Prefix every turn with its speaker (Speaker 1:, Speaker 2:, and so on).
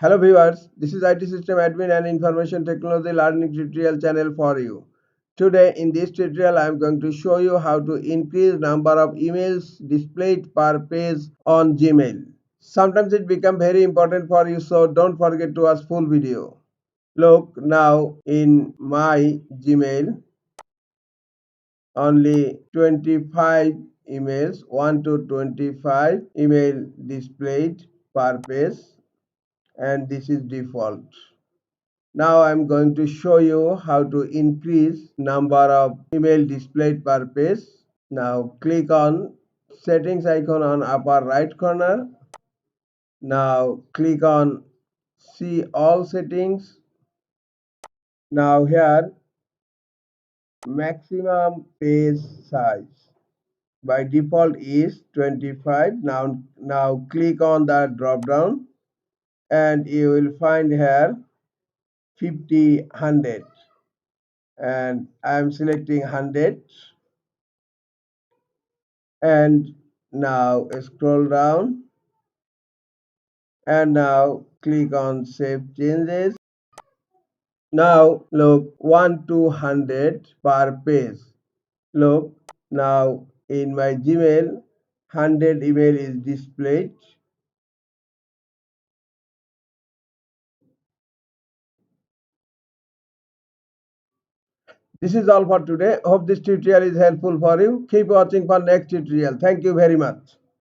Speaker 1: Hello viewers, this is IT System Admin and Information Technology Learning Tutorial channel for you. Today in this tutorial I am going to show you how to increase number of emails displayed per page on Gmail. Sometimes it becomes very important for you, so don't forget to watch full video. Look now in my Gmail, only 25 emails, 1 to 25 email displayed per page, and this is default. Now I'm going to show you how to increase number of email displayed per page. Now click on settings icon on upper right corner. Now click on see all settings. Now here maximum page size by default is 25. Now click on the drop down and you will find here 50, 100, and I am selecting 100. And now scroll down and now click on save changes. Now look 1 to 100 per page. Look now in my Gmail 100 email is displayed. This is all for today. Hope this tutorial is helpful for you. Keep watching for next tutorial. Thank you very much.